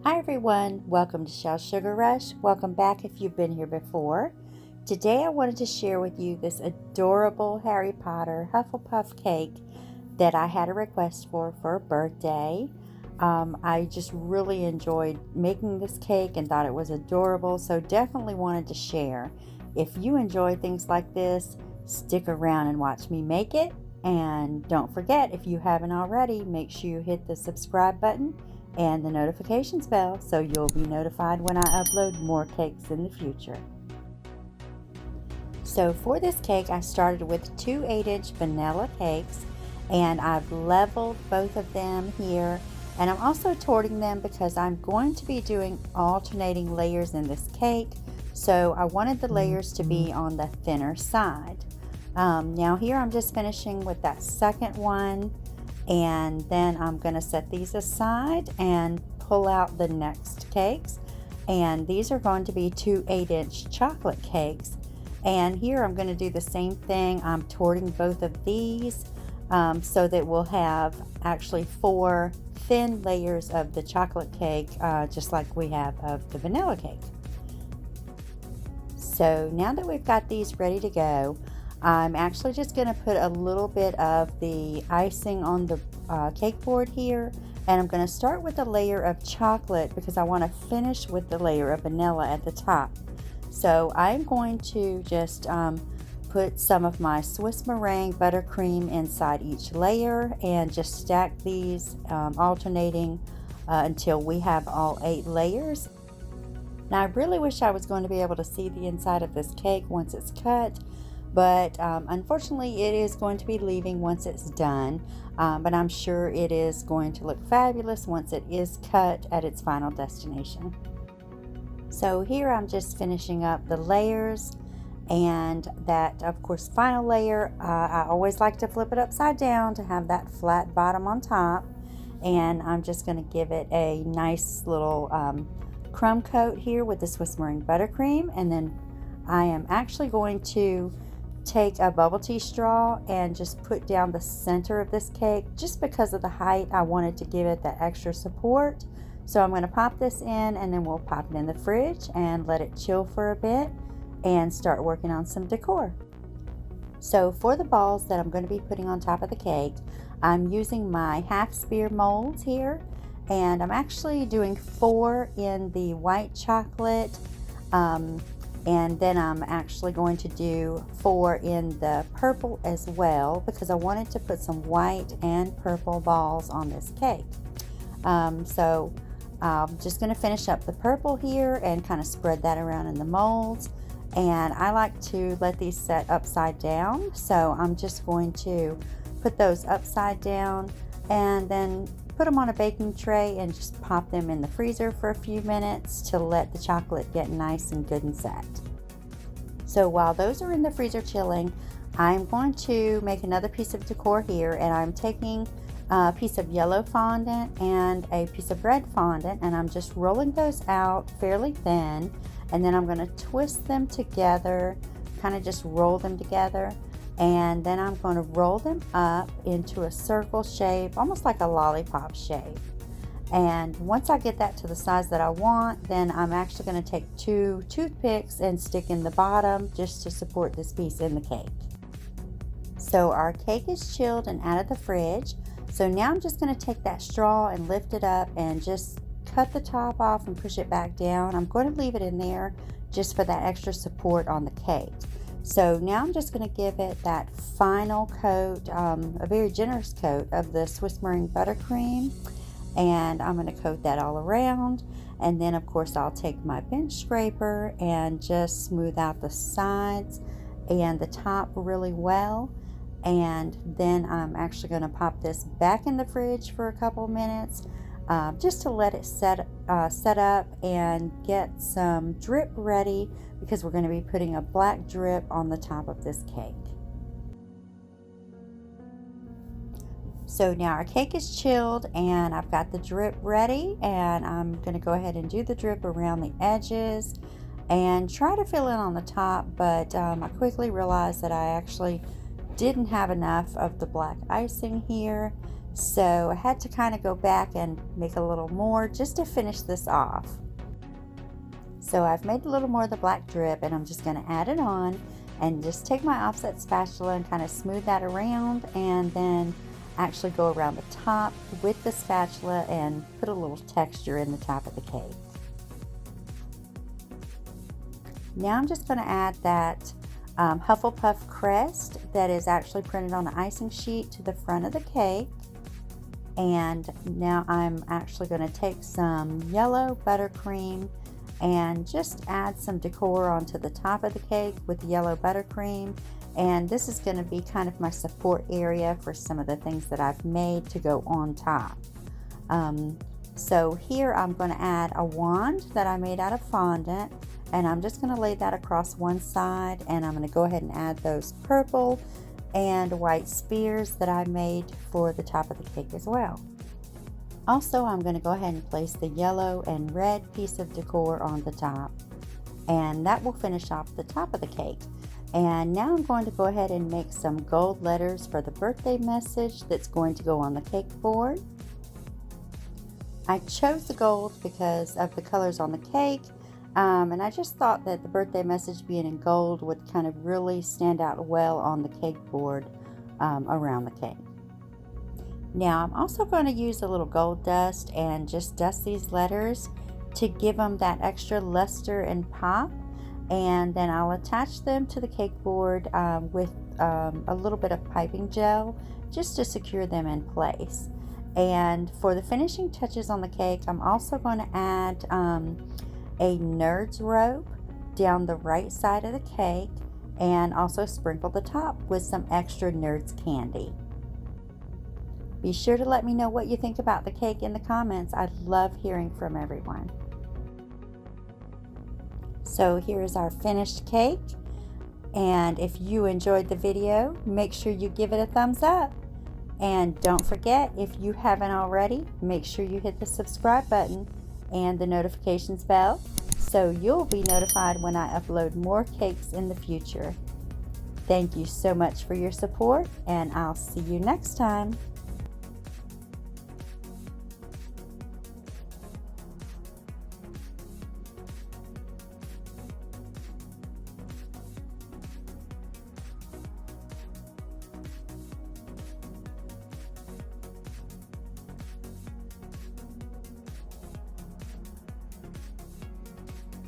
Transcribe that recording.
Hi everyone, welcome to Shell Sugar Rush. Welcome back if you've been here before. Today I wanted to share with you this adorable Harry Potter Hufflepuff cake that I had a request for a birthday. I just really enjoyed making this cake and thought it was adorable, so definitely wanted to share. If you enjoy things like this, stick around and watch me make it. And don't forget, if you haven't already, make sure you hit the subscribe button and the notifications bell so you'll be notified when I upload more cakes in the future. So for this cake, I started with two 8-inch vanilla cakes, and I've leveled both of them here, and I'm also torting them because I'm going to be doing alternating layers in this cake, so I wanted the layers to be on the thinner side. Now here I'm just finishing with that second one, and then I'm going to set these aside and pull out the next cakes, and these are going to be two 8-inch chocolate cakes. And here I'm going to do the same thing. I'm torting both of these so that we'll have actually 4 thin layers of the chocolate cake, just like we have of the vanilla cake. So now that we've got these ready to go, I'm actually just going to put a little bit of the icing on the cake board here, and I'm going to start with a layer of chocolate because I want to finish with the layer of vanilla at the top. So I'm going to just put some of my Swiss meringue buttercream inside each layer and just stack these alternating until we have all 8 layers. Now I really wish I was going to be able to see the inside of this cake once it's cut, but unfortunately it is going to be leaving once it's done, but I'm sure it is going to look fabulous once it is cut at its final destination. So here I'm just finishing up the layers, and that of course final layer, I always like to flip it upside down to have that flat bottom on top, and I'm just going to give it a nice little crumb coat here with the Swiss meringue buttercream, and then I am actually going to take a bubble tea straw and just put down the center of this cake. Just because of the height, I wanted to give it that extra support. So I'm going to pop this in, and then we'll pop it in the fridge and let it chill for a bit and start working on some decor. So for the balls that I'm going to be putting on top of the cake, I'm using my half sphere molds here, and I'm actually doing 4 in the white chocolate, and then I'm actually going to do 4 in the purple as well because I wanted to put some white and purple balls on this cake. So I'm just going to finish up the purple here and kind of spread that around in the molds, and I like to let these set upside down, so I'm just going to put those upside down and then put them on a baking tray and just pop them in the freezer for a few minutes to let the chocolate get nice and good and set. So while those are in the freezer chilling, I'm going to make another piece of decor here, and I'm taking a piece of yellow fondant and a piece of red fondant, and I'm just rolling those out fairly thin, and then I'm going to twist them together, kind of just roll them together, and then I'm going to roll them up into a circle shape, almost like a lollipop shape. And once I get that to the size that I want, then I'm actually going to take 2 toothpicks and stick in the bottom just to support this piece in the cake. So our cake is chilled and out of the fridge. So now I'm just going to take that straw and lift it up and just cut the top off and push it back down. I'm going to leave it in there just for that extra support on the cake. So now I'm just going to give it that final coat, a very generous coat of the Swiss meringue buttercream, and I'm going to coat that all around, and then of course I'll take my bench scraper and just smooth out the sides and the top really well, and then I'm actually going to pop this back in the fridge for a couple minutes just to let it set up and get some drip ready, because we're going to be putting a black drip on the top of this cake. So now our cake is chilled and I've got the drip ready, and I'm going to go ahead and do the drip around the edges and try to fill in on the top, but I quickly realized that I actually didn't have enough of the black icing here, So I had to kind of go back and make a little more just to finish this off. So I've made a little more of the black drip, and I'm just going to add it on and just take my offset spatula and kind of smooth that around, and then actually go around the top with the spatula and put a little texture in the top of the cake. Now I'm just going to add that Hufflepuff crest that is actually printed on the icing sheet to the front of the cake. And now I'm actually going to take some yellow buttercream and just add some decor onto the top of the cake with yellow buttercream. And this is going to be kind of my support area for some of the things that I've made to go on top. So here I'm going to add a wand that I made out of fondant, and I'm just going to lay that across one side, and I'm going to go ahead and add those purple and white spears that I made for the top of the cake as well. Also, I'm going to go ahead and place the yellow and red piece of decor on the top, and that will finish off the top of the cake. And now I'm going to go ahead and make some gold letters for the birthday message that's going to go on the cake board. I chose the gold because of the colors on the cake, and I just thought that the birthday message being in gold would kind of really stand out well on the cake board around the cake. Now I'm also going to use a little gold dust and just dust these letters to give them that extra luster and pop, and then I'll attach them to the cake board with a little bit of piping gel just to secure them in place. And for the finishing touches on the cake, I'm also going to add a Nerds rope down the right side of the cake, and also sprinkle the top with some extra Nerds candy. Be sure to let me know what you think about the cake in the comments. I love hearing from everyone. So here's our finished cake, and if you enjoyed the video, make sure you give it a thumbs up. And don't forget, if you haven't already, make sure you hit the subscribe button and the notifications bell so you'll be notified when I upload more cakes in the future. Thank you so much for your support, and I'll see you next time.